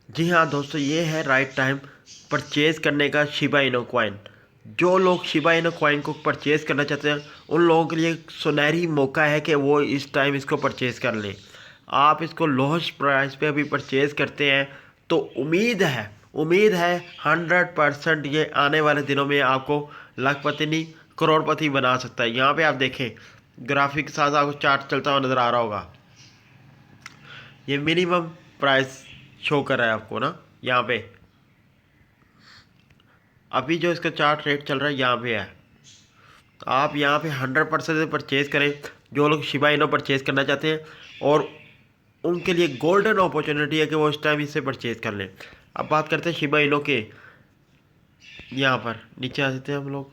जी हाँ दोस्तों, ये है राइट टाइम परचेज़ करने का शिबा इनो कॉइन। जो लोग शिबा इनो कॉइन को परचेज़ करना चाहते हैं उन लोगों के लिए एक सुनहरी मौका है कि वो इस टाइम इसको परचेज़ कर लें। आप इसको लोएस्ट प्राइस पे अभी परचेज़ करते हैं तो उम्मीद है 100% ये आने वाले दिनों में आपको लाखपति नहीं करोड़पति बना सकता है। यहाँ पे आप देखें, ग्राफिक के साथ आपको चार्ट चलता हुआ नज़र आ रहा होगा। ये मिनिमम प्राइस शो कर रहा है आपको ना, यहाँ पे अभी जो इसका चार्ट रेट चल रहा है यहाँ पे है। तो आप यहाँ पे 100% परचेज़ करें। जो लोग शिबा इनो परचेज़ करना चाहते हैं और उनके लिए गोल्डन अपॉर्चुनिटी है कि वो इस टाइम इसे परचेज़ कर लें। अब बात करते हैं शिबा इनो के। यहाँ पर नीचे आ जाते हैं हम लोग।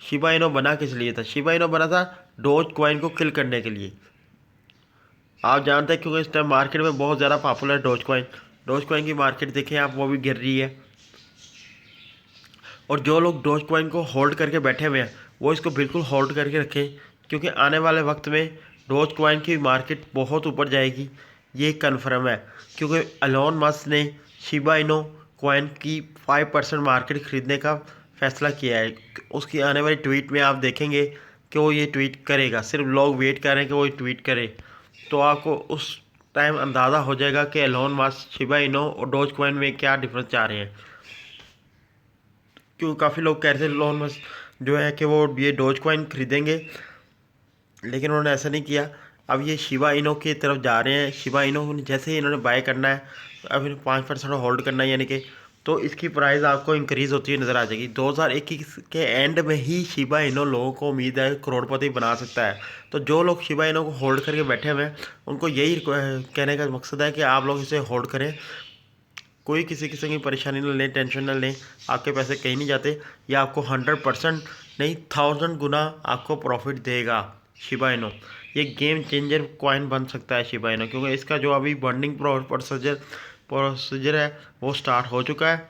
शिबा इनो बना किस लिए था? शिबा इनो बना था डोज कॉइन को किल करने के लिए। आप जानते हैं क्योंकि इस टाइम मार्केट में बहुत ज़्यादा पॉपुलर है डोज कॉइन। डोज कॉइन की मार्केट देखें आप, वो भी गिर रही है। और जो लोग डोज कॉइन को होल्ड करके बैठे हुए हैं वो इसको बिल्कुल होल्ड करके रखें, क्योंकि आने वाले वक्त में डोज कॉइन की मार्केट बहुत ऊपर जाएगी, ये कन्फर्म है। क्योंकि एलोन मस्क ने शिबा इनो कॉइन की 5% मार्केट खरीदने का फैसला किया है। उसकी आने वाली ट्वीट में आप देखेंगे कि वो ये ट्वीट करेगा। सिर्फ लोग वेट कर रहे हैं कि वो ये ट्वीट करे, तो आपको उस टाइम अंदाज़ा हो जाएगा कि एलोन मस्क शिबा इनो और डोज कॉइन में क्या डिफरेंस चाह रहे हैं। क्यों काफ़ी लोग कह रहे थे एलोन मस्क जो है कि वो ये डोज कॉइन खरीदेंगे, लेकिन उन्होंने ऐसा नहीं किया। अब ये शिबा इनो की तरफ जा रहे हैं। शिबा इनो जैसे ही इन्होंने बाय करना है, अब 5% होल्ड करना है, यानी कि तो इसकी प्राइस आपको इंक्रीज़ होती हुई नज़र आ जाएगी। 2021 के एंड में ही शिबा इनो लोगों को उम्मीद है करोड़पति बना सकता है। तो जो लोग शिबा इनो को होल्ड करके बैठे हुए हैं उनको यही कहने का मकसद है कि आप लोग इसे होल्ड करें। कोई किसी किस्म की परेशानी न लें, टेंशन न लें। आपके पैसे कहीं नहीं जाते। ये आपको 100% नहीं 1000 गुना आपको प्रॉफिट देगा शिबा इनो। ये गेम चेंजर कॉइन बन सकता है शिबा इनो, क्योंकि इसका जो अभी बर्निंग प्रोसीजर है वो स्टार्ट हो चुका है।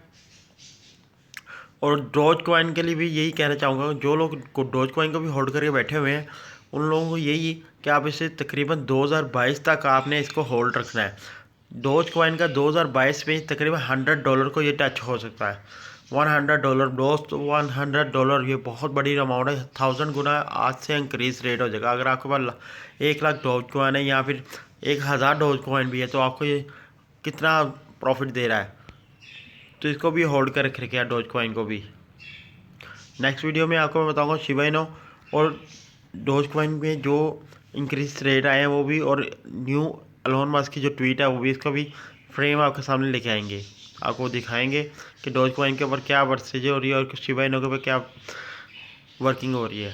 और डोज कॉइन के लिए भी यही कहना चाहूँगा, जो लोग डोज कॉइन को भी होल्ड करके बैठे हुए हैं उन लोगों को यही कि आप इसे तकरीबन 2022 तक आपने इसको होल्ड रखना है। डोज कॉइन का 2022 में तकरीबन $100 को ये टच हो सकता है। $100 दोस्त, $100 ये बहुत बड़ी अमाउंट है। 1000 गुना आज से इंक्रीज रेट हो जाएगा। अगर आपके पास 1 लाख डोज कॉइन है या फिर 1000 डोज कॉइन भी है तो आपको ये कितना प्रॉफिट दे रहा है। तो इसको भी होल्ड कर रखे डोज कॉइन को भी। नेक्स्ट वीडियो में आपको मैं बताऊंगा शिबा इनो और डोज कॉइन में जो इंक्रीज रेट आए हैं वो भी, और न्यू एलोन मस्क की जो ट्वीट है वो भी, इसका भी फ्रेम आपके सामने लेके आएंगे। आपको दिखाएंगे कि डोज कॉइन के ऊपर क्या वर्सेज हो रही है और शिबा इनो के ऊपर क्या वर्किंग हो रही है।